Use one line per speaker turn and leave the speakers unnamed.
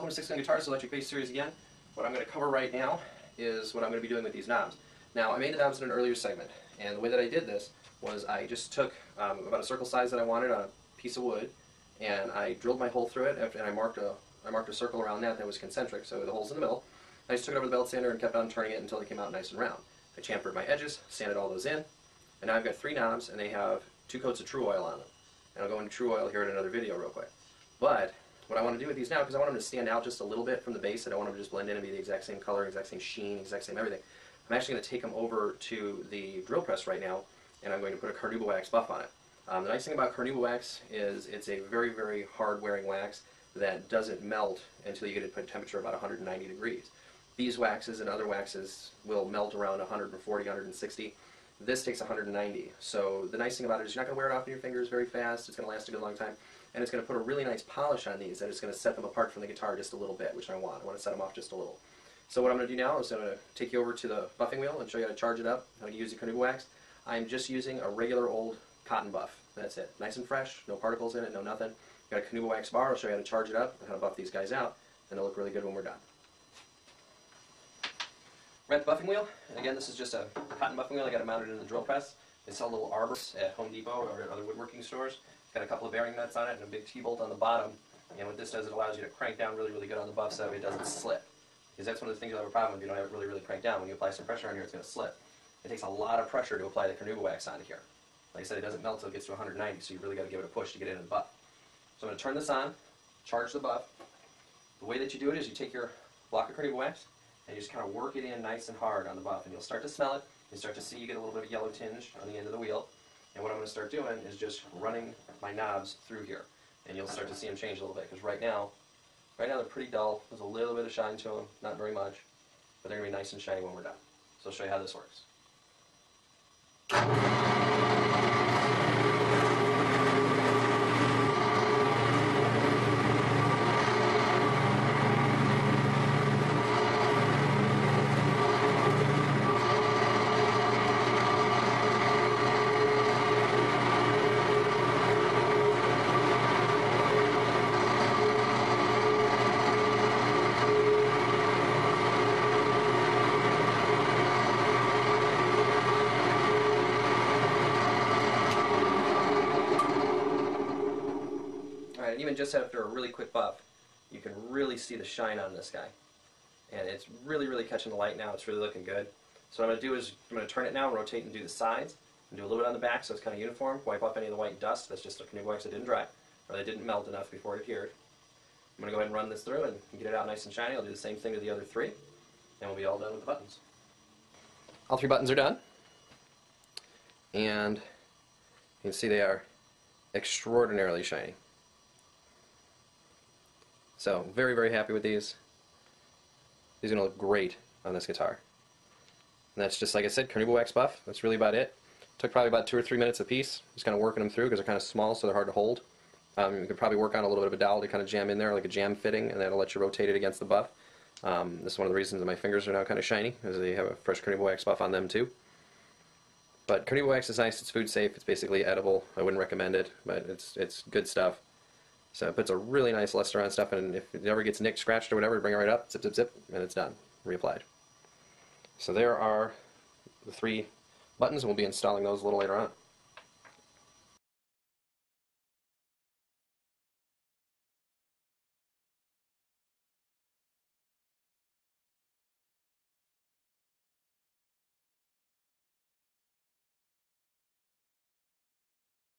welcome to 6 Gun Guitars Electric Bass Series again. What I'm going to cover right now is what I'm going to be doing with these knobs. Now, I made the knobs in an earlier segment, and the way that I did this was I just took about a circle size that I wanted on a piece of wood, and I drilled my hole through it, and I marked a circle around that was concentric, so the hole's in the middle. I just took it over the belt sander and kept on turning it until it came out nice and round. I chamfered my edges, sanded all those in, and now I've got 3 knobs, and they have 2 coats of tru-oil on them. And I'll go into tru-oil here in another video real quick. But what I want to do with these now, because I want them to stand out just a little bit from the base, I don't want them to just blend in and be the exact same color, exact same sheen, exact same everything. I'm actually going to take them over to the drill press right now, and I'm going to put a carnauba wax buff on it. The nice thing about carnauba wax is it's a very, very hard wearing wax that doesn't melt until you get it to a temperature of about 190 degrees. These waxes and other waxes will melt around 140, 160. This takes 190. So the nice thing about it is you're not going to wear it off in your fingers very fast. It's going to last a good long time. And it's going to put a really nice polish on these, and it's going to set them apart from the guitar just a little bit, which I want. I want to set them off just a little. So what I'm going to do now is I'm going to take you over to the buffing wheel and show you how to charge it up, how to use the carnauba wax. I'm just using a regular old cotton buff. That's it. Nice and fresh, no particles in it, no nothing. Got a carnauba wax bar. I'll show you how to charge it up and how to buff these guys out, and they'll look really good when we're done. We're at the buffing wheel, and again, this is just a cotton buffing wheel. I got it mounted in the drill press. They sell little arbors at Home Depot or at other woodworking stores. It's got a couple of bearing nuts on it and a big T-bolt on the bottom. And what this does, it allows you to crank down really, really good on the buff so it doesn't slip. Because that's one of the things you'll have a problem with if you don't have it really, really cranked down. When you apply some pressure on here, it's going to slip. It takes a lot of pressure to apply the carnauba wax onto here. Like I said, it doesn't melt until it gets to 190, so you really got to give it a push to get it in the buff. So I'm going to turn this on, charge the buff. The way that you do it is you take your block of carnauba wax and you just kind of work it in nice and hard on the buff, and you'll start to smell it. You'll start to see you get a little bit of yellow tinge on the end of the wheel. And what I'm going to start doing is just running my knobs through here, and you'll start to see them change a little bit, because right now they're pretty dull. There's a little bit of shine to them, not very much, but they're going to be nice and shiny when we're done. So I'll show you how this works. Even just after a really quick buff, you can really see the shine on this guy. And it's really, really catching the light now. It's really looking good. So what I'm going to do is I'm going to turn it now, rotate and do the sides, and do a little bit on the back so it's kind of uniform, wipe off any of the white dust. That's just the carnauba wax that didn't dry, or that didn't melt enough before it adhered. I'm going to go ahead and run this through and get it out nice and shiny. I'll do the same thing to the other 3, and we'll be all done with the buttons. All 3 buttons are done. And you can see they are extraordinarily shiny. So, very, very happy with these. These are going to look great on this guitar. And that's just, like I said, carnauba wax buff. That's really about it. Took probably about 2 or 3 minutes a piece, just kind of working them through because they're kind of small, so they're hard to hold. You could probably work on a little bit of a dowel to kind of jam in there, like a jam fitting, and that'll let you rotate it against the buff. This is one of the reasons that my fingers are now kind of shiny, is they have a fresh carnauba wax buff on them too. But carnauba wax is nice. It's food safe. It's basically edible. I wouldn't recommend it, but it's good stuff. So it puts a really nice luster on stuff, and if it ever gets nicked, scratched, or whatever, bring it right up, zip, zip, zip, and it's done. Reapplied. So there are the 3 buttons, and we'll be installing those a little later on.